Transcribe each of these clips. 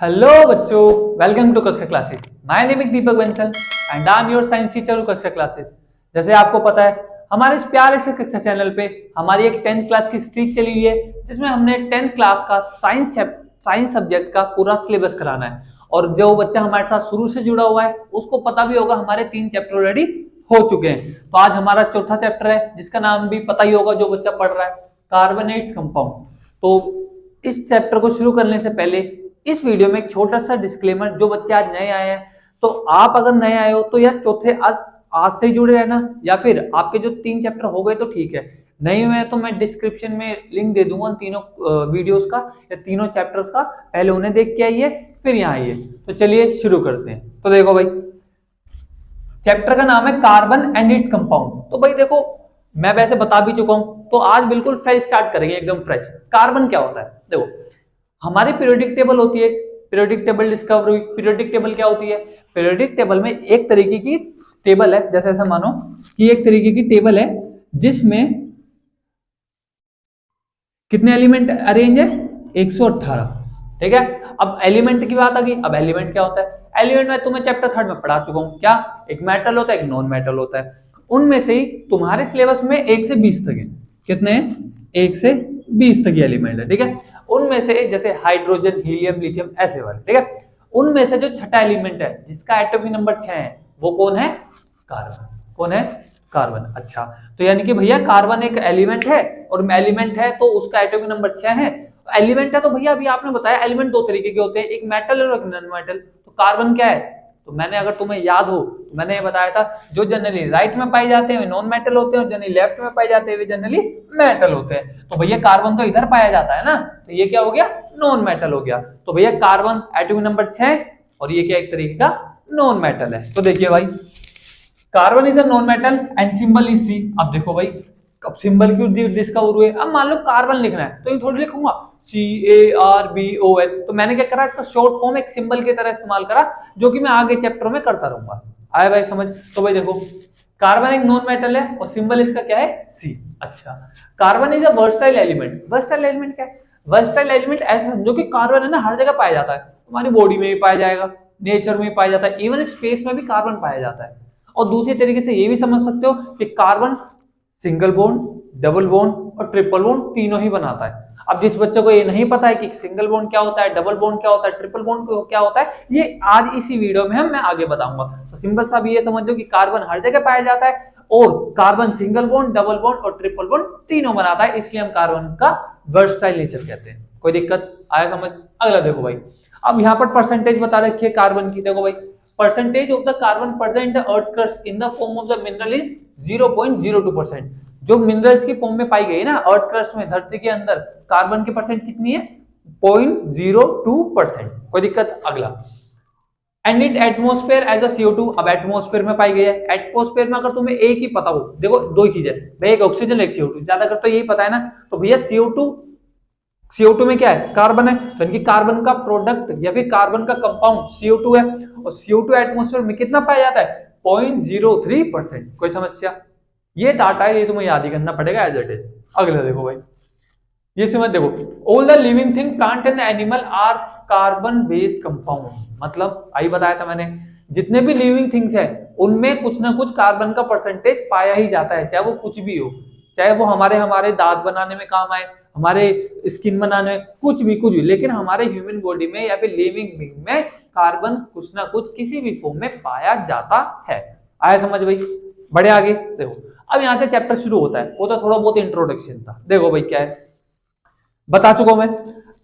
Hello बच्चों, welcome to कक्षा classes. My name is Deepak Bansal and I am your science teacher कक्षा classes. जैसे आपको पता है, हमारे इस प्यारे से कक्षा चैनल पे हमारी एक 10th क्लास की स्ट्रीक चली हुई है, जिसमें हमने 10th क्लास का साइंस सब्जेक्ट का पूरा सिलेबस कराना है। और जो बच्चा हमारे साथ शुरू से जुड़ा हुआ है उसको पता भी होगा, हमारे 3 चैप्टर ऑलरेडी हो चुके हैं। तो आज हमारा चौथा चैप्टर है, जिसका नाम भी पता ही होगा जो बच्चा पढ़ रहा है, कार्बोनेट्स कंपाउंड। तो इस चैप्टर को शुरू करने से पहले इस वीडियो में एक छोटा सा डिस्क्लेमर, जो बच्चे आज नए आए हैं, तो आप अगर नए आए हो तो यार चौथे आज से ही जुड़े रहना, या फिर आपके जो 3 चैप्टर हो गए तो ठीक है, नहीं हुए तो मैं डिस्क्रिप्शन में लिंक दे दूंगा उन तीनों वीडियोस का या तीनों चैप्टर्स का। पहले उन्हें देख के आइए, फिर यहाँ आइए। तो चलिए शुरू करते हैं। तो देखो भाई, चैप्टर का नाम है कार्बन एंड इट्स कंपाउंड। तो भाई देखो, मैं वैसे बता भी चुका हूं, तो आज बिल्कुल फ्रेश स्टार्ट करेंगे, एकदम फ्रेश। कार्बन क्या होता है? देखो, हमारी पीरियोडिक टेबल होती है, पीरियोडिक टेबल डिस्कवर हुई। पीरियोडिक टेबल क्या होती है? पीरियोडिक टेबल में एक तरीके की टेबल है, जैसे ऐसा मानो कि एक तरीके की टेबल है जिसमें कितने एलिमेंट अरेंज है? 118। ठीक है। अब एलिमेंट की बात आ गई। अब एलिमेंट क्या होता है? एलिमेंट में तुम्हें चैप्टर 3 में पढ़ा चुका हूं। क्या? एक मेटल होता है, एक नॉन मेटल होता है। उनमें से ही तुम्हारे सिलेबस में 1 से 20 तक है। कितने हैं? 1 से 20 तक एलिमेंट है। ठीक है। उनमें से जैसे हाइड्रोजन, हीलियम, लिथियम, ऐसे वाले। ठीक है। उनमें से जो छठा एलिमेंट है जिसका एटॉमिक नंबर 6 है, वो कौन है? कार्बन। कौन है? कार्बन। अच्छा, तो यानी कि भैया कार्बन एक एलिमेंट है, और एलिमेंट है तो उसका एटॉमिक नंबर 6 है। एलिमेंट है तो भैया अभी आपने बताया एलिमेंट 2 तरीके के होते हैं, एक मेटल और एक नॉन मेटल। तो कार्बन क्या है? तो मैंने, अगर तुम्हें याद हो तो मैंने ये बताया था, जो जनरली राइट में पाए जाते हैं वे नॉन मेटल होते हैं, और जनरली लेफ्ट में पाए जाते हैं वे जनरली मेटल होते हैं। तो भैया कार्बन तो इधर पाया जाता है ना, तो ये क्या हो गया? नॉन मेटल हो गया। तो भैया कार्बन एटॉमिक नंबर 6, और ये क्या एक तरीके का नॉन मेटल है। तो देखिए भाई, carbon is a non metal and symbol is C. अब देखो भाई, अब सिंबल क्यों डिस्कवर हुए? अब मान लो कार्बन लिखना है तो ये थोड़ी लिखूंगा CARBON। तो मैंने क्या करा, इसका शॉर्ट फॉर्म एक सिंबल की तरह इस्तेमाल करा, जो कि मैं आगे चैप्टर में करता रहूंगा। आया भाई समझ? तो भाई देखो, कार्बन एक नॉन मेटल है और सिंबल इसका क्या है? C। अच्छा, carbon is a versatile element. Versatile element क्या है? वर्सटाइल एलिमेंट ऐसे समझो कि कार्बन है ना, हर जगह पाया जाता है। हमारी बॉडी में भी पाया जाएगा, नेचर में भी पाया जाता है, इवन स्पेस में भी कार्बन पाया जाता है। और दूसरी तरीके से ये भी समझ सकते हो कि carbon single bond, double bond और ट्रिपल बॉन्ड तीनों ही बनाता है। अब जिस बच्चे को ये नहीं पता है कि सिंगल बॉन्ड क्या होता है, डबल बॉन्ड क्या होता है, ट्रिपल बॉन्ड क्या होता है, ये आज इसी वीडियो में मैं आगे बताऊंगा। तो सिंपल सा भी ये समझ लो कि कार्बन हर जगह पाया जाता है, और carbon single bond, double bond और ट्रिपल बॉन्ड तीनों बनाता है, इसलिए हम कार्बन का वर्सटाइल नेचर कहते हैं। कोई दिक्कत? आया समझ? अगला देखो भाई, अब यहाँ पर परसेंटेज बता रखी है कार्बन की। देखो भाई, percentage of the carbon present the earth crust in the form of the mineral is 0.02%। जो मिनरल्स की फॉर्म में पाई गई है ना अर्थ क्रस्ट में, धरती के अंदर, कार्बन की परसेंट कितनी है? 0.02%। कोई दिक्कत? अगला, and it atmosphere as a CO2। अब एटमॉस्फेयर में पाई गई है। एटमॉस्फेयर में अगर तुम्हें एक ही पता हो, देखो दो ही चीज है भाई, एक ऑक्सीजन एक CO2, ज्यादा कर तो यही पता है ना। तो भैया CO2 में क्या है? कार्बन है, तो इनकी कार्बन का प्रोडक्ट या फिर कार्बन का कंपाउंड CO2 है, और CO2 एटमॉस्फेयर में कितना पाया जाता है? 0.03%। कोई समस्या? ये डाटा है, ये तुम्हें याद ही करना पड़ेगा एज इट इज। अगला देखो भाई, ये समझ, देखो, all the living thing plant and animal are carbon based compound. मतलब आई बताया था मैंने, जितने भी लिविंग थिंग्स है उनमें कुछ ना कुछ कार्बन का परसेंटेज पाया ही जाता है, चाहे वो कुछ भी हो, चाहे वो हमारे दांत बनाने में काम आए, हमारे स्किन बनाने में, कुछ भी, लेकिन हमारे ह्यूमन बॉडी में या फिर लिविंग बीइंग में कार्बन कुछ ना कुछ किसी भी फॉर्म में पाया जाता है। आया समझ भाई? बढ़े आगे देखो, अब यहाँ से चैप्टर शुरू होता है। वो तो थोड़ा बहुत इंट्रोडक्शन था। देखो भाई क्या है, बता चुका हूं मैं,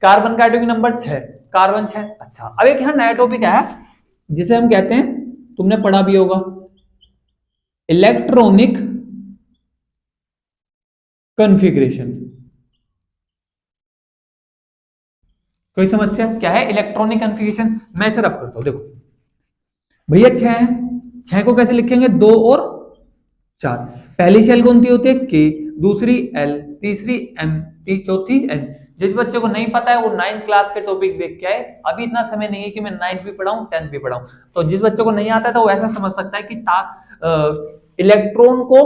कार्बन का एटॉमिक नंबर 6, कार्बन 6। अच्छा, अब एक यहाँ नया टॉपिक है जिसे हम कहते हैं, तुमने पढ़ा भी होगा, इलेक्ट्रॉनिक कॉन्फ़िगरेशन। कोई समस्या? क्या है इलेक्ट्रॉनिक कॉन्फ़िगरेशन? मैं इसे रफ करता हूं। देखो भैया 6 है, 6 को कैसे लिखेंगे? 2 और 4। पहली शेल कौन सी होती है? K, दूसरी L, तीसरी M, चौथी N। जिस बच्चे को नहीं पता है वो 9th क्लास के टॉपिक देख के आए। अभी इतना समय नहीं है कि मैं 9th भी पढ़ाऊं 10th भी पढ़ाऊं। तो जिस बच्चे को नहीं आता है तो वो ऐसा समझ सकता है कि इलेक्ट्रॉन को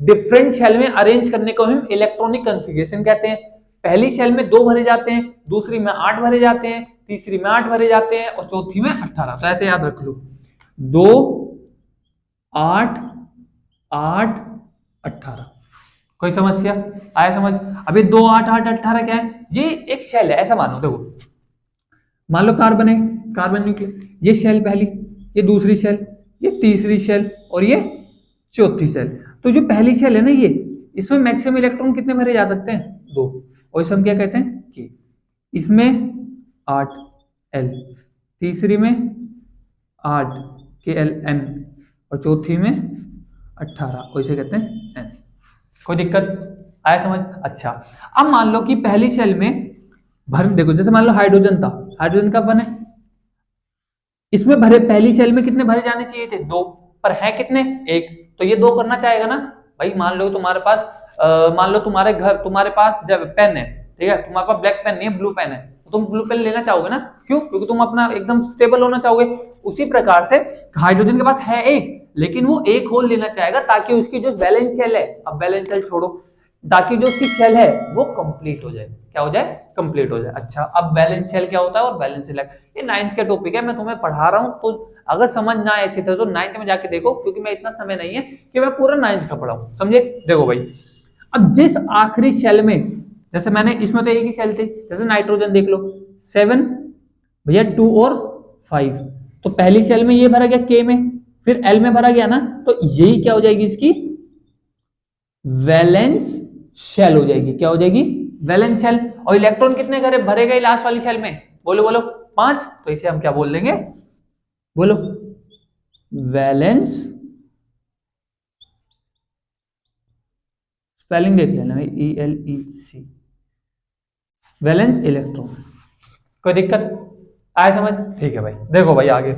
डिफरेंट शेल में अरेंज करने को हम इलेक्ट्रॉनिक कॉन्फ़िगरेशन कहते हैं। पहली शेल में 2 भरे जाते हैं, दूसरी में 8 भरे जाते हैं, तीसरी में 8 भरे जाते हैं और चौथी में 18। तो ऐसे याद रख लो 2 8 8 18। कोई समस्या आया समझ? अभी 2 8 8 18 क्या है? ये एक शेल है, ऐसा मानो। देखो मान लो कार्बन है, कार्बन न्यूक्लियस, ये शेल पहली, ये दूसरी शेल, ये तीसरी शेल और ये चौथी शेल। तो जो पहली शेल है ना ये, इसमें मैक्सिमम इलेक्ट्रॉन कितने भरे जा सकते हैं? 2। और इसे हम क्या कहते हैं? के। इसमें 8 एल, तीसरी में 8 के एल एम और चौथी में 18 और इसे कहते हैं एन। कोई दिक्कत आया समझ? अच्छा अब मान लो कि पहली शेल में भर, देखो जैसे मान लो हाइड्रोजन था, हाइड्रोजन कब बने? इसमें भरे, पहली शेल में कितने भरे जाने चाहिए थे? 2, पर है कितने? 1। तो ये 2 करना चाहेगा ना भाई। मान लो तुम्हारे पास मान लो तुम्हारे घर, तुम्हारे पास जब पेन है, ठीक है, तुम्हारे पास ब्लैक पेन नहीं है, ब्लू पेन है, तो तुम ब्लू पेन लेना चाहोगे ना? क्यों? क्योंकि तुम अपना एकदम स्टेबल होना चाहोगे। उसी प्रकार से हाइड्रोजन के पास है 1, लेकिन वो 1 होल लेना चाहेगा ताकि उसकी जो वैलेंस शेल है, अब वैलेंस शेल छोड़ो, ताकि जो उसकी शेल है वो कंप्लीट हो जाए। क्या हो जाए? कंप्लीट हो जाए। अच्छा अब बैलेंस शेल क्या होता है और बैलेंस शेल, ये 9th का टॉपिक है, मैं तुम्हें पढ़ा रहा हूं, तो अगर समझ ना आए अच्छी तरह तो 9th में जाके देखो, क्योंकि मैं इतना समय नहीं है कि मैं पूरा 9th का पढ़ाऊं, समझे? देखो भाई अब जिस आखिरी शेल में, जैसे मैंने इसमें तो एक ही शेल थी, जैसे नाइट्रोजन देख लो 7 भैया 2 और 5, तो पहली शेल में ये भरा गया के में, फिर एल में भरा गया ना, तो यही क्या हो जाएगी? इसकी वैलेंस शेल हो जाएगी। क्या हो जाएगी? Valence shell. और इलेक्ट्रॉन कितने घरे भरे गए लास्ट वाली शेल में? बोलो बोलो 5। तो इसे हम क्या बोल देंगे? बोलो वैलेंस, स्पेलिंग देख लेना भाई, ELEC, वैलेंस इलेक्ट्रॉन। कोई दिक्कत आए समझ? ठीक है भाई। देखो भाई आगे,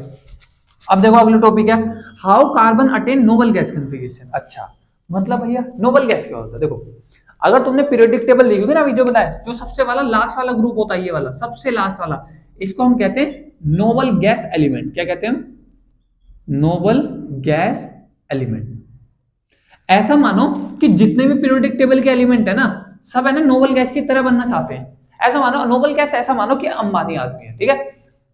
अब देखो अगला टॉपिक है how carbon attain noble gas configuration. अच्छा मतलब भैया नोबल गैस क्या होता है? देखो अगर तुमने पीरियोडिक टेबल देखी होगी ना, अभी जो बताया, जो सबसे वाला लास्ट वाला ग्रुप होता है, ये वाला सबसे लास्ट वाला, इसको हम कहते हैं नोबल गैस एलिमेंट। क्या कहते हैं हम? Noble gas element. ऐसा मानो कि जितने भी पीरियोडिक टेबल के एलिमेंट है ना, सब है ना नोबल गैस की तरह बनना चाहते हैं। ऐसा मानो नोबल गैस, ऐसा मानो कि अंबानी आदमी है, ठीक है?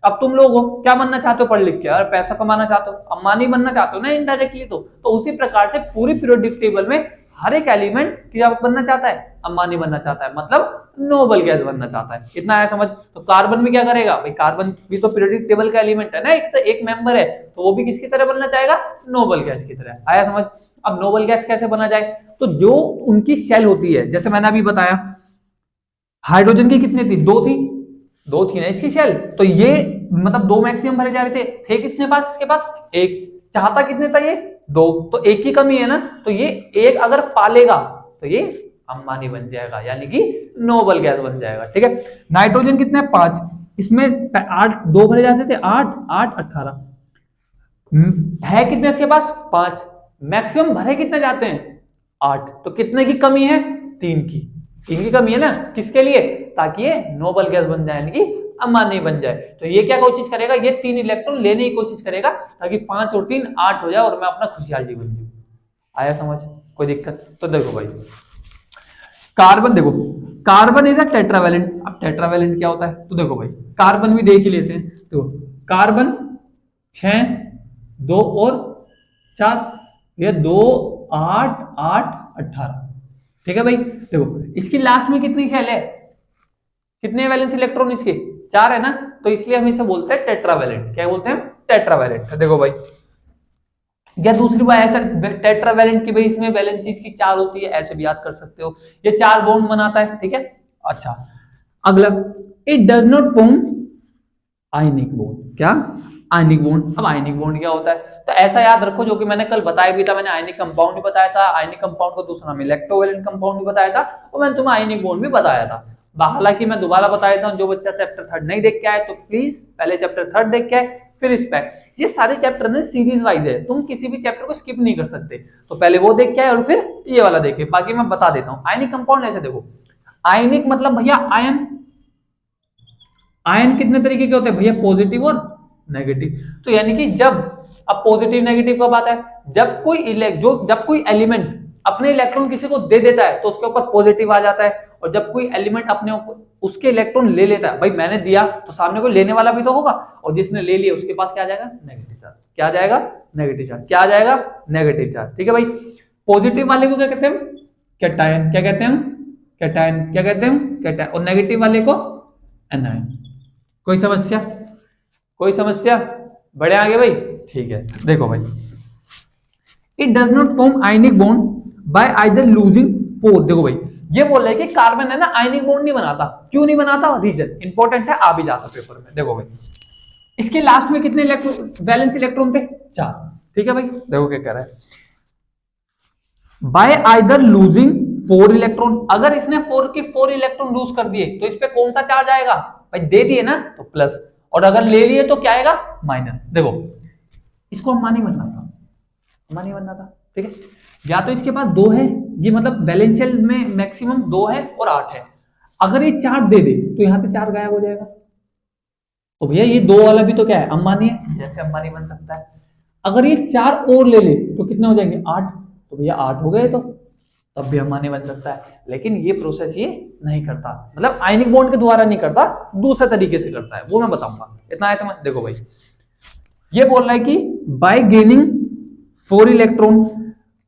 अब तुम लोग हो क्या बनना चाहते हो पढ़ लिख के? अगर पैसा कमाना चाहते हो, अंबानी बनना चाहते हो ना इनडायरेक्टली, तो उसी प्रकार से पूरी पीरियोडिक टेबल में हर एक एलिमेंट क्या बनना चाहता है? अंबानी बनना चाहता है, मतलब नोबल गैस बनना चाहता है। इतना है समझ? तो कार्बन भी क्या करेगा भाई? कार्बन भी तो पीरियोडिक टेबल का एलिमेंट है ना, एक मेंबर है, तो वो भी किसकी तरह बनना चाहेगा? नोबल गैस की तरह। आया समझ? अब नोबल गैस कैसे बना जाए? तो जो उनकी शेल होती है, जैसे मैंने अभी बताया हाइड्रोजन की कितनी थी? 2 थी, 2 थी ना इसकी शेल, तो ये मतलब 2 मैक्सिमम भरे जा रहे थे किसने पास? इसके पास 1। चाहता कितने था ये? 2, तो 1 की कमी है ना, तो ये 1 अगर पालेगा तो ये अंबानी बन जाएगा, यानी कि नोबल गैस बन जाएगा, ठीक है? नाइट्रोजन कितने? 5, इसमें 8 2 भरे जाते थे, 8 8 18 है कितने इसके पास? 5, मैक्सिमम भरे कितने जाते हैं? 8, तो कितने की कमी है? 3 की। 3 की कमी है ना, किसके लिए? ताकि ये नोबल गैस बन जाए, यानी कि अंबानी बन जाए। तो ये क्या कोशिश करेगा? ये 3 इलेक्ट्रॉन लेने की कोशिश करेगा ताकि 5 और 3 8 हो जाए और मैं अपना खुशहाल जीवन जीऊं। आया समझ? कोई दिक्कत? तो देखो भाई कार्बन, देखो कार्बन इज अ टेट्रावैलेंट। अब टेट्रावैलेंट क्या होता है? तो देखो भाई कार्बन भी देख ही लेते हैं। तो कार्बन 6 2 और 4, ये 2 8 8 18, ठीक है भाई? देखो इसकी लास्ट में कितनी शेल है? कितने वैलेंस इलेक्ट्रॉन इसके? 4 है ना, तो इसलिए हम इसे बोलते हैं टेट्रावैलेंट। क्या बोलते हैं? टेट्रावैलेंट। देखो भाई या दूसरी बात ऐसा टेट्रावैलेंट की भाई इसमें वैलेंसी इसकी 4 होती है, ऐसे भी याद कर सकते हो, ये 4 बॉन्ड बनाता है, ठीक है? अच्छा अगला, it does not form ionic bond. क्या? Ionic bond. अब आयनिक बॉन्ड क्या होता है? तो ऐसा याद रखो, जो कि मैंने कल बताया भी था, मैंने आयनिक कंपाउंड भी बताया था, आयनिक कंपाउंड को दूसरा नाम इलेक्ट्रोवैलेंट कंपाउंड भी बताया था, और मैंने तुम्हें आयनिक बॉन्ड भी बताया था। हालांकि मैं दोबारा बता देता हूं, जो बच्चा चैप्टर 3 नहीं देख के आए तो प्लीज पहले चैप्टर 3 देख के आए, फिर इस पे। ये सारे चैप्टर ना सीरीज वाइज है, तुम किसी भी चैप्टर को स्किप नहीं कर सकते, तो पहले वो देख के आए और फिर ये वाला देखे। बाकी मैं बता देता हूँ आयनिक कंपाउंड ऐसे देखो, आयनिक मतलब भैया आयन। आयन कितने तरीके के होते हैं भैया? पॉजिटिव और नेगेटिव। तो यानी कि जब, अब पॉजिटिव नेगेटिव कब आता है? जब कोई एलिमेंट अपने इलेक्ट्रॉन किसी को दे देता है तो उसके ऊपर पॉजिटिव आ जाता है, और जब कोई एलिमेंट अपने उसके इलेक्ट्रॉन ले लेता है, भाई मैंने दिया तो सामने कोई लेने वाला भी तो होगा, और जिसने ले लिया उसके पास क्या आ जाएगा, नेगेटिव चार्ज। क्या आ जाएगा, नेगेटिव चार्ज। क्या आ जाएगा, नेगेटिव चार्ज। ठीक है भाई। पॉजिटिव वाले को क्या कहते हैं, कैटायन। क्या कहते हैं, कैटायन। क्या कहते हैं, कैटायन। और नेगेटिव वाले को एनायन। कोई समस्या, कोई समस्या, बड़े आगे भाई। ठीक है, देखो भाई, it does not form ionic bond by either losing four. देखो भाई, ये बोल रहा है कि कार्बन है ना आयनिक बॉन्ड नहीं बनाता। क्यों नहीं बनाता, रीजन इंपॉर्टेंट है, आ भी जाता पेपर में। देखो भाई, इसके लास्ट में कितने इलेक्ट्रॉन, वैलेंस इलेक्ट्रॉन थे, 4। ठीक है भाई, देखो क्या कह रहा है, बाय आइदर लूजिंग 4 इलेक्ट्रॉन। अगर इसने 4 के 4 इलेक्ट्रॉन लूज कर दिए तो इस पे कौन सा चार्ज आएगा, भाई दे दिए ना तो प्लस, और अगर ले लिए तो क्या आएगा, माइनस। देखो इसको अम्मा नहीं बनना था, अम्मा नहीं बनना था। ठीक है, या तो इसके पास 2 है, ये मतलब वैलेंशियल में मैक्सिमम 2 है और 8 है। अगर ये 4 दे दे तो यहां से 4 गायब हो जाएगा। तो भैया ये 2 वाला भी तो क्या है, अंबानी है, जैसे अंबानी बन सकता है। अगर ये 4 और ले ले तो कितने हो जाएंगे, 8। तो भैया 8 हो गए तो तब भी अंबानी बन सकता है। लेकिन ये प्रोसेस ये नहीं करता, मतलब आयनिक बॉन्ड के द्वारा नहीं करता, दूसरे तरीके से करता है, वो मैं बताऊंगा। इतना है समझ। देखो भाई, ये बोल रहा है कि by gaining 4 electron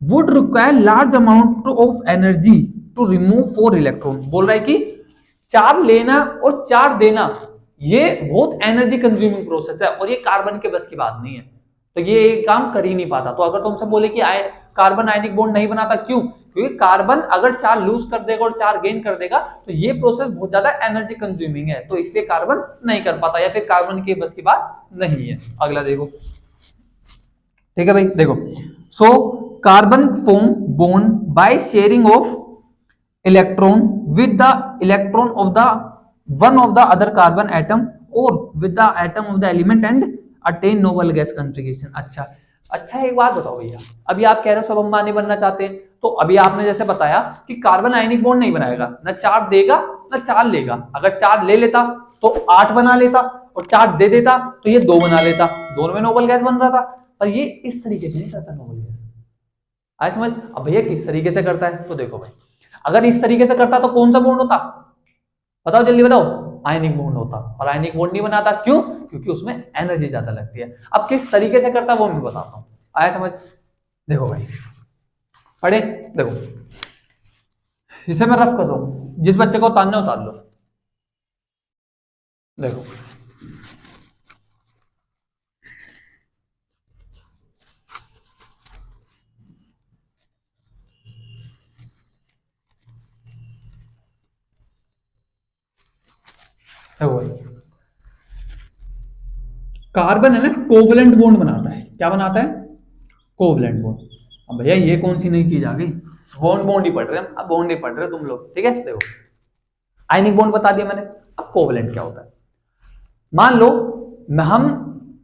would require large amount of energy to remove 4 electron. बोल रहा है कि 4 लेना और 4 देना ये बहुत एनर्जी कंज्यूमिंग प्रोसेस है, और ये कार्बन के बस की बात नहीं है, तो ये काम कर ही नहीं पाता। तो अगर तुमसे बोले कि कार्बन आयनिक बॉन्ड नहीं बनाता, क्यों, क्योंकि कार्बन अगर 4 लूज कर देगा और 4 गेन कर देगा तो ये प्रोसेस बहुत ज्यादा एनर्जी कंज्यूमिंग है, तो इसलिए कार्बन नहीं कर पाता, या फिर कार्बन के बस की बात नहीं है। अगला देखो। ठीक है भाई, देखो, so carbon form bond by sharing of electron with the electron of the one of the other carbon atom और with the atom of the element and attain noble gas configuration. अच्छा एक बात बताओ भैया, अभी आप कह रहे हो सब अंबानी बनना चाहते हैं, तो अभी आपने जैसे बताया कि कार्बन आयनिक बॉन्ड नहीं बनाएगा, ना 4 देगा ना 4 लेगा। अगर 4 ले लेता तो 8 बना लेता, और 4 दे देता तो ये 2 बना लेता, दोनों में नोबल गैस बन रहा था। पर ये इस तरीके से नहीं करता नोबल गैस। आए समझ। अब भैया किस तरीके से करता है, तो देखो भाई, अगर इस तरीके से करता तो कौन सा बॉन्ड होता, बताओ जल्दी बताओ, आयनिक बॉन्ड होता। और आयनिक बॉन्ड नहीं बनाता, क्यों, क्योंकि उसमें एनर्जी ज्यादा लगती है। अब किस तरीके से करता वो मैं बताता हूं, आया समझ। देखो भाई, पढ़े, देखो इसे मैं रफ कर रहा हूं, जिस बच्चे को उतारना उतार लो। देखो कार्बन है ना कोवलेंट बॉन्ड बनाता है। क्या बनाता है, कोवलेंट बॉन्ड। अब भैया ये कौन सी नई चीज आ गई, बॉन्ड ही पढ़ रहे हैं, अब बॉन्ड ही पढ़ रहे हो तुम लोग। ठीक है, देखो आयनिक बॉन्ड बता दिया मैंने, अब कोवलेंट क्या होता है। मान लो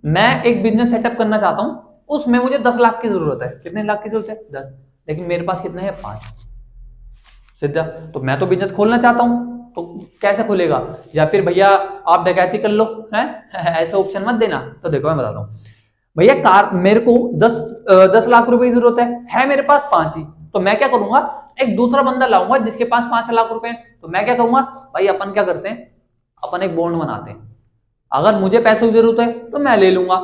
मैं एक बिजनेस सेटअप करना चाहता हूं, उसमें मुझे 10 लाख की जरूरत है। कितने लाख की जरूरत है, 10। लेकिन मेरे पास कितने हैं, 5। सीधा, तो मैं तो बिजनेस खोलना चाहता हूं, तो कैसे खुलेगा, या फिर भैया आप डकैती कर लो, हैं ऐसा ऑप्शन मत देना। तो देखो मैं बताता हूं भैया, मेरे को 10 लाख रुपए की जरूरत है मेरे पास 5 ही। तो मैं क्या करूंगा, एक दूसरा बंदा लाऊंगा जिसके पास 5 लाख रुपए। तो मैं क्या करूंगा, भाई अपन क्या करते हैं, अपन एक बॉन्ड बनाते हैं। अगर मुझे पैसों की जरूरत है तो मैं ले लूंगा,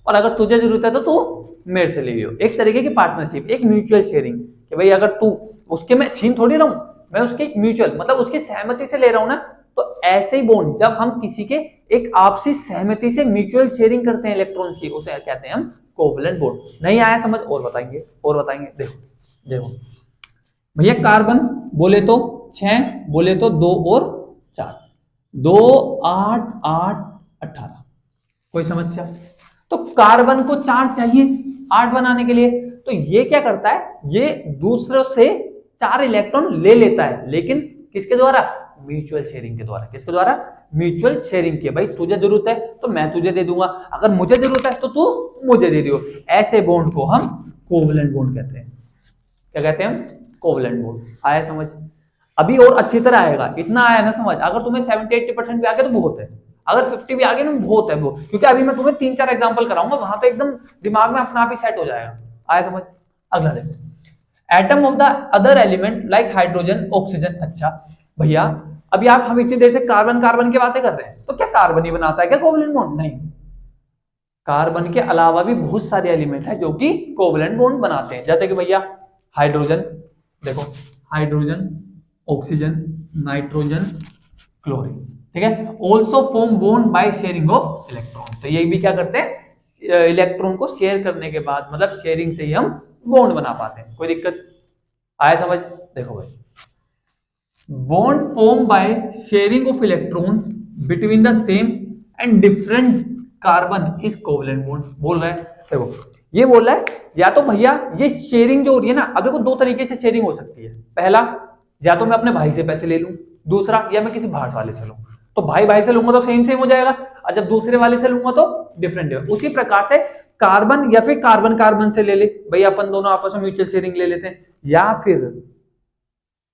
और अगर तुझे जरूरत है तो तू मेरे से ले लियो। एक तरीके की पार्टनरशिप, एक म्यूचुअल शेयरिंग, कि भाई अगर तू उसके में छीन थोड़ी रहूं, मैं उसके एक म्यूचुअल मतलब उसकी सहमति से ले रहा हूं ना। तो ऐसे ही बॉन्ड जब हम किसी के एक आपसी सहमति से म्यूचुअल शेयरिंग करते हैं इलेक्ट्रॉन्स की, उसे कहते हैं हम कोवलेंट बॉन्ड। नहीं आया समझ, और बताएंगे और बताएंगे। देखो देखो भैया, कार्बन बोले तो 6, बोले तो 2 और 4, 2 8 8 18। कोई समस्या, तो कार्बन को 4 चाहिए 8 बनाने के लिए। तो ये क्या करता है, ये दूसरों से 4 इलेक्ट्रॉन ले लेता है, लेकिन किसके द्वारा, म्यूचुअल शेयरिंग के द्वारा। किसके द्वारा, म्यूचुअल शेयरिंग के। भाई तुझे जरूरत है तो मैं तुझे दे दूंगा, अगर मुझे जरूरत है तो तू मुझे दे दियो। ऐसे बॉन्ड को हम कोवलेंट बॉन्ड कहते हैं। क्या कहते हैं हम, कोवलेंट बॉन्ड। आया समझ, अभी और अच्छी तरह आएगा। इतना आया ना समझ, अगर तुम्हें 70-80% भी आ गया तो बहुत है, अगर 50 भी आ गया ना बहुत है वो, क्योंकि अभी मैं तुम्हें 3-4 एग्जांपल कराऊंगा, वहां पे एकदम दिमाग में अपना आप ही सेट हो जाएगा। आया समझ। अगला देखो, atom of the other element like hydrogen oxygen. अच्छा, भैया अभी आप हम इतनी देर से कार्बन कार्बन की बातें कर रहे हैं, तो क्या कार्बन ही बनाता है क्या कोवलेंट बॉन्ड? नहीं, कार्बन के अलावा भी बहुत सारे एलिमेंट हैं जो कि कोवलेंट बॉन्ड बनाते हैं, जैसे कि भैया हाइड्रोजन, देखो हाइड्रोजन, ऑक्सीजन, नाइट्रोजन, क्लोरीन, ठीक है। Also form bond by sharing of electron, तो ये भी क्या करते हैं, इलेक्ट्रॉन को शेयर करने के बाद, मतलब शेयरिंग से ही हम बॉन्ड बना पाते हैं। कोई दिक्कत आया समझ? देखो भाई, bond form by sharing of electron between the same and different carbon is covalent bond बोल रहा है। देखो ये बोल रहा है, या तो भैया ये शेयरिंग जो हो रही है ना, अब देखो दो तरीके से शेयरिंग हो सकती है। पहला, या तो मैं अपने भाई से पैसे ले लूं, दूसरा या मैं किसी बाहर वाले से लूं। तो भाई भाई से लूंगा तो सेम सेम हो जाएगा, और जब दूसरे वाले से लूंगा तो डिफरेंट है। उसी प्रकार से कार्बन या फिर कार्बन कार्बन से ले ले, भाई अपन दोनों आपस में म्यूचुअल शेयरिंग ले लेते हैं, या फिर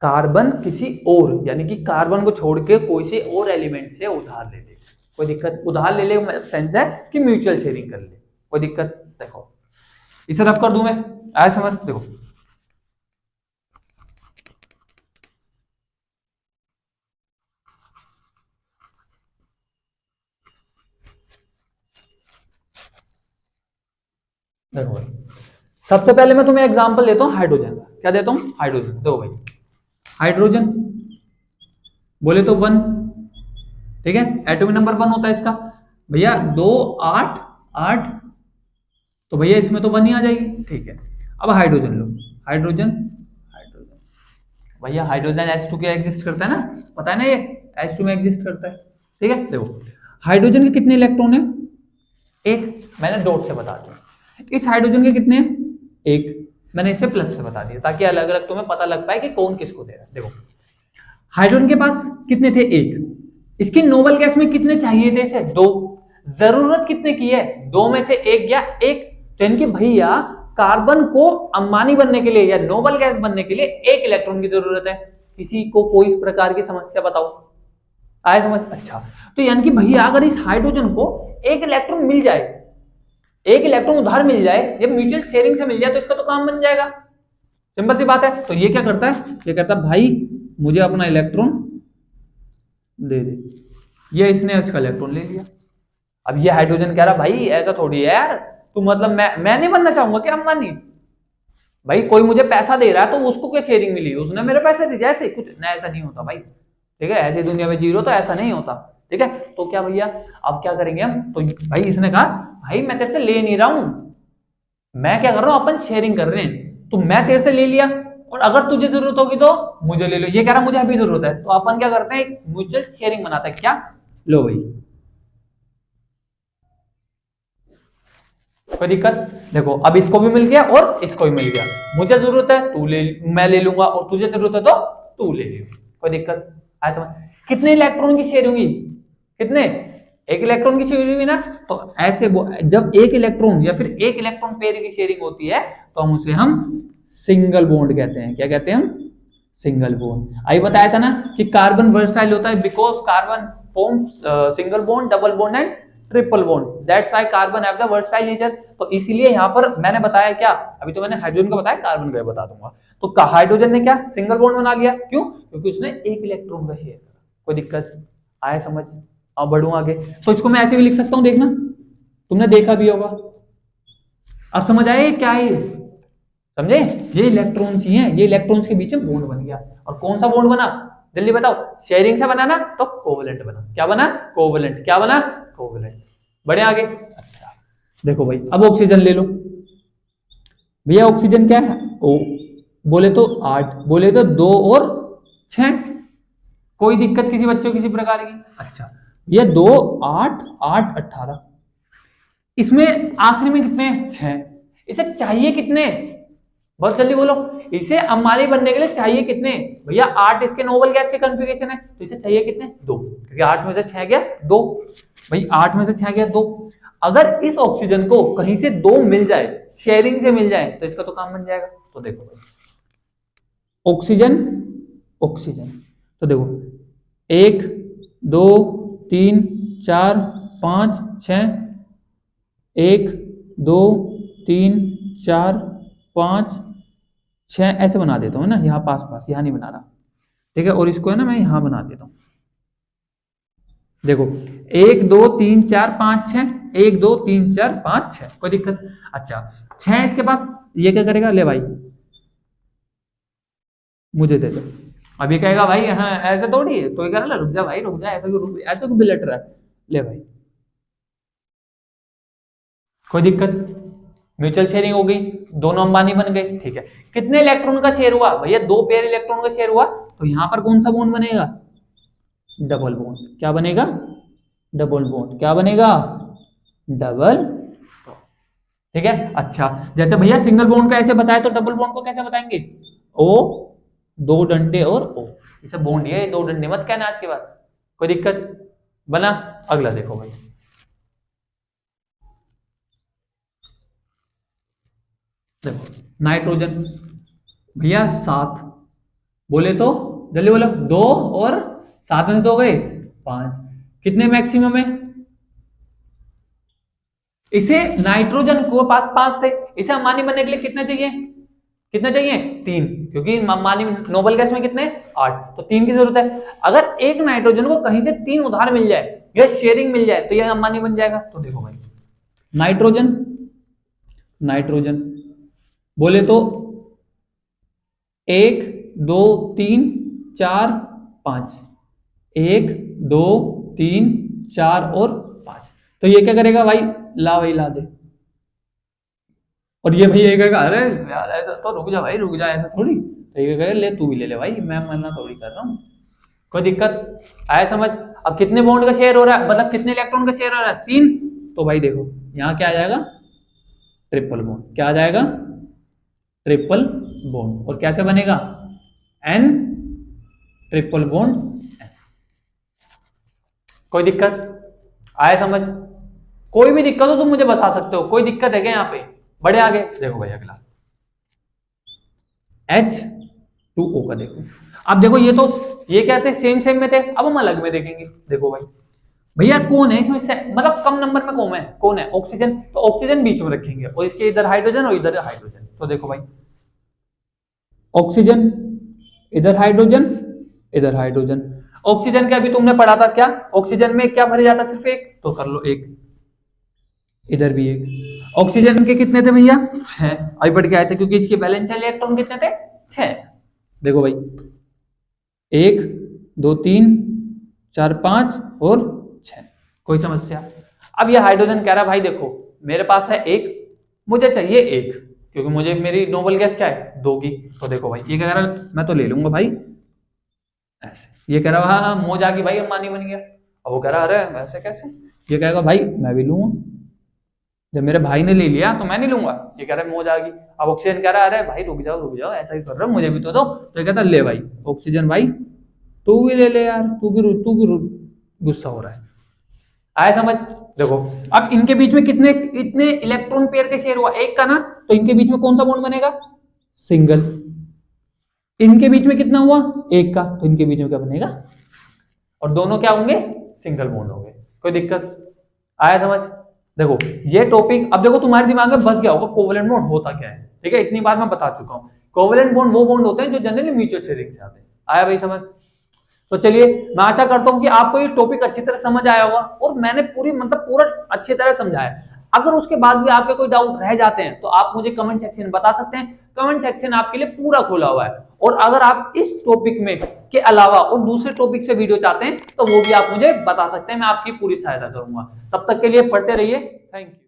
कार्बन किसी और, यानी कि कार्बन को छोड़ के कोई से और एलिमेंट से उधार ले ले। कोई दिक्कत? उधार ले ले सेंस है कि म्यूचुअल शेयरिंग कर ले। कोई दिक्कत? देखो इसे रफ कर दूं मैं, आया समझ? देखो देखो भाई, सबसे पहले मैं तुम्हें एग्जांपल देता हूं हाइड्रोजन का। क्या देता हूं? हाइड्रोजन। देखो भाई, हाइड्रोजन बोले तो 1, ठीक है, एटॉमिक नंबर 1 होता है इसका। भैया 2 8 8, तो भैया इसमें तो 1 ही आ जाएगी, ठीक है। अब हाइड्रोजन लो, हाइड्रोजन, हाइड्रोजन भैया हाइड्रोजन H2 के एग्जिस्ट करता है ना, पता है ना, ये H2 में एग्जिस्ट करता है, ठीक है। देखो हाइड्रोजन के कितने इलेक्ट्रॉन है? एक, मैंने डॉट से बता दिया। इस हाइड्रोजन के कितने हैं? एक, मैंने इसे प्लस से बता दिया, ताकि अलग अलग तुम्हें पता लग पाए कि कौन किसको दे रहा है। देखो हाइड्रोजन के पास कितने थे? एक। इसकी नोबल गैस में कितने चाहिए थे? इसे 2। जरूरत कितने की है? 2 में से 1 या 1। तो इनकी भैया कार्बन को अंबानी बनने के लिए या नोबल गैस बनने के लिए 1 इलेक्ट्रॉन की जरूरत है। किसी को कोई इस प्रकार की समस्या बताओ, आए समझ? अच्छा, तो यानी कि भैया अगर इस हाइड्रोजन को 1 इलेक्ट्रॉन मिल जाए, 1 इलेक्ट्रॉन उधार मिल जाए, जब म्यूचुअल शेयरिंग से मिल जाए, तो इसका तो काम बन जाएगा। सिंपल सी बात है। तो ये क्या करता है? ये कहता है भाई मुझे अपना इलेक्ट्रॉन दे दे, ये इसने इसका इलेक्ट्रॉन ले लिया। अब ये हाइड्रोजन कह रहा भाई ऐसा थोड़ी है यार, तू मतलब मैं नहीं बनना चाहूंगा क्या अंबानी? भाई कोई मुझे पैसा दे रहा है तो उसको क्या शेयरिंग मिली? उसने मेरे पैसे दिए, ऐसे कुछ ना, ऐसा नहीं होता भाई, ठीक है। ऐसी दुनिया में जी रहे हो तो ऐसा नहीं होता, ठीक है। तो क्या भैया अब क्या करेंगे हम? तो भाई इसने कहा भाई मैं तेरे से ले नहीं रहा हूं, मैं क्या कर रहा हूं, अपन शेयरिंग कर रहे हैं, तो मैं तेरे से ले लिया, और अगर तुझे जरूरत होगी तो मुझे ले लो। ये कह रहा मुझे अभी जरूरत है, तो अपन क्या करते हैं, म्यूचुअल शेयरिंग बनाते हैं। क्या? लो भाई, कोई दिक्कत? देखो अब इसको भी मिल गया और इसको भी मिल गया। मुझे जरूरत है तू ले, मैं ले लूंगा, और तुझे जरूरत है तो तू ले लियो। कोई दिक्कत? आया समझ? कितने इलेक्ट्रॉन की शेयर होगी? कितने? 1 इलेक्ट्रॉन की शेयर हुई ना। तो ऐसे जब 1 इलेक्ट्रॉन या फिर 1 इलेक्ट्रॉन पेयर की शेयरिंग होती है, तो हम सिंगल बॉन्ड कहते हैं। क्या कहते हैं हम? Single bond. अभी बताया था ना कि कार्बन वर्सटाइल होता है, because carbon form single bond, double bond and triple bond, that's why carbon have the versatile nature. तो इसीलिए यहाँ पर मैंने बताया क्या, अभी तो मैंने हाइड्रोजन का बताया, कार्बन का बता दूंगा। तो हाइड्रोजन ने क्या सिंगल बॉन्ड बना लिया, क्यों? क्योंकि उसने 1 इलेक्ट्रॉन का शेयर करा। कोई दिक्कत? आया समझ? अब बढ़ूं आगे, तो इसको मैं ऐसे भी लिख सकता हूं, देखना तुमने देखा भी होगा। अब समझ आए क्या है? समझे? ये इलेक्ट्रॉन्स ही हैं, ये इलेक्ट्रॉन्स के बीच में बॉन्ड बन गया। और कौन सा बॉन्ड बना? जल्दी बताओ। शेयरिंग से बना ना, तो कोवलेंट बना। क्या बना? कोवलेंट। क्या बना? कोवलेंट। बढ़े आगे। अच्छा देखो भाई, अब ऑक्सीजन ले लो। भैया ऑक्सीजन क्या है? ओ बोले तो 8, बोले तो 2 और 6। कोई दिक्कत किसी बच्चों किसी प्रकार की? अच्छा ये 2 8 8 18, इसमें आखिरी में कितने? 6। इसे चाहिए कितने? बहुत जल्दी बोलो। इसे अंबानी बनने के लिए चाहिए कितने? भैया 8 इसके नोबल गैस के कॉन्फ़िगरेशन है, तो इसे चाहिए कितने? 2, क्योंकि 8 में से 6 गया 2। भाई 8 में से 6 गया 2। अगर इस ऑक्सीजन को कहीं से 2 मिल जाए, शेयरिंग से मिल जाए, तो इसका तो काम बन जाएगा। तो देखो भाई ऑक्सीजन, ऑक्सीजन, तो देखो 1 2 3 4 5 6, 1 2 3 4 5 6 ऐसे बना देता हूँ ना, यहाँ पास पास, यहाँ नहीं बना रहा। ठीक है, और इसको है ना मैं यहां बना देता हूं। देखो 1 2 3 4 5 6, 1 2 3 4 5 6, कोई दिक्कत? अच्छा 6 इसके पास, ये क्या करेगा, ले भाई मुझे दे दो। अब ये कहेगा भाई हाँ ऐसे थोड़ी है, तो ये कह रहा रुक जा भाई रुक जा, ऐसा क्यों ऐसा क्यों बिलेट रहा है, ले भाई, कोई दिक्कत? म्यूचुअल शेयरिंग हो गई, दोनों अंबानी बन गए। ठीक है, कितने इलेक्ट्रॉन का शेयर हुआ भैया, 2 पेयर इलेक्ट्रॉन का शेयर हुआ, तो यहां पर कौन सा बॉन्ड बनेगा, डबल बॉन्ड। क्या बनेगा, डबल बॉन्ड। क्या बनेगा, डबल। ठीक है, अच्छा जैसे भैया सिंगल बॉन्ड का ऐसे बताया, तो डबल बॉन्ड को कैसे बताएंगे, ओ 2 डंडे और ओ, इसे बॉन्ड ये 2 डंडे मत कहना आज के बाद, कोई दिक्कत? बना। अगला देखो भाई, देखो नाइट्रोजन भैया 7, बोले तो जल्दी बोलो, 2 और 7 में से 2 गए 5, कितने मैक्सिमम है? इसे नाइट्रोजन को पास 5 से, इसे अम्बानी बनने के लिए कितने चाहिए, कितने चाहिए 3, क्योंकि अम्बानी नोबल गैस में कितने 8, तो 3 की जरूरत है। अगर एक नाइट्रोजन को कहीं से 3 उधार मिल जाए या शेयरिंग मिल जाए तो यह अम्बानी बन जाएगा। तो देखो भाई नाइट्रोजन, नाइट्रोजन बोले तो 1 2 3 4 5, 1 2 3 4 और 5, तो ये क्या करेगा भाई, ला भाई ला दे। और ये भाई ये कहेगा अरे यार ऐसा तो रुक जा भाई रुक जा, ऐसा थोड़ी, तो ये कहेगा ले तू भी ले ले भाई, मैं मना थोड़ी कर रहा हूँ, कोई दिक्कत? आया समझ? अब कितने बॉन्ड का शेयर हो रहा है, मतलब कितने इलेक्ट्रॉन का शेयर हो रहा है, 3, तो भाई देखो यहाँ क्या आ जाएगा, ट्रिपल बॉन्ड। क्या आ जाएगा, ट्रिपल बॉन्ड। और कैसे बनेगा, एन ट्रिपल बॉन्ड एन। कोई दिक्कत? आया समझ? कोई भी दिक्कत हो तुम मुझे बता सकते हो, कोई दिक्कत है क्या यहाँ पे? बढ़े आगे, देखो भाई अगला H2O का देखो। अब देखो ये तो ये क्या थे, सेम सेम में थे, अब हम अलग में देखेंगे। देखो भाई भैया कौन है इसमें मतलब कम नंबर में कौन है ऑक्सीजन, तो ऑक्सीजन बीच में रखेंगे और इसके इधर हाइड्रोजन और इधर हाइड्रोजन। तो देखो भाई ऑक्सीजन, इधर हाइड्रोजन, इधर हाइड्रोजन। ऑक्सीजन का अभी तुमने पढ़ा था क्या, ऑक्सीजन में क्या भरे जाता, सिर्फ एक, तो कर लो एक, इधर भी एक। ऑक्सीजन के कितने थे भैया, 6, अभी पढ़ के आए थे, क्योंकि इसके बैलेंस इलेक्ट्रॉन कितने थे, 6। देखो भाई 1 2 3 4 5 और 6, कोई समस्या? अब ये हाइड्रोजन कह रहा है भाई देखो मेरे पास है 1, मुझे चाहिए 1, क्योंकि मुझे मेरी नोबल गैस क्या है 2 की। तो देखो भाई ये कह रहा है मैं तो ले लूंगा भाई ऐसे, ये कह रहा है हाँ मौज आ गई भाई अम्बानी बन गया। अब वो कह रहा है अरे वैसे कैसे, ये कहेगा भाई मैं भी लूंगा, जब मेरे भाई ने ले लिया तो मैं नहीं लूंगा। ये कह रहा है मौज आ गई। अब ऑक्सीजन कह रहा है अरे भाई रुक जाओ ऐसा ही कर रहा हूँ मुझे भी तो दो। तो ये कहता ले भाई ऑक्सीजन भाई तू भी ले ले यार, तू भी गुस्सा हो रहा है। आया समझ? देखो अब इनके बीच में कितने इतने इलेक्ट्रॉन पेयर के शेयर हुआ, एक का ना, तो इनके बीच में कौन सा बॉन्ड बनेगा, सिंगल। इनके बीच में कितना हुआ, एक का, तो इनके बीच में क्या बनेगा, और दोनों क्या होंगे, सिंगल बॉन्ड होंगे। कोई दिक्कत? आया समझ? देखो ये टॉपिक अब देखो तुम्हारे दिमाग में बस गया होगा कोवेलेंट बॉन्ड होता क्या है। ठीक है, इतनी बार मैं बता चुका हूं, कोवेलेंट बॉन्ड वो बॉन्ड होते हैं जो जनरली म्यूचुअल शेयरिंग से आते हैं। आया भाई समझ? तो चलिए मैं आशा करता हूं कि आपको ये टॉपिक अच्छी तरह समझ आया होगा, और मैंने पूरा अच्छी तरह समझाया। अगर उसके बाद भी आपके कोई डाउट रह जाते हैं तो आप मुझे कमेंट सेक्शन में बता सकते हैं, कमेंट सेक्शन आपके लिए पूरा खुला हुआ है। और अगर आप इस टॉपिक में के अलावा और दूसरे टॉपिक से वीडियो चाहते हैं तो वो भी आप मुझे बता सकते हैं, मैं आपकी पूरी सहायता करूंगा। तब तक के लिए पढ़ते रहिए, थैंक यू।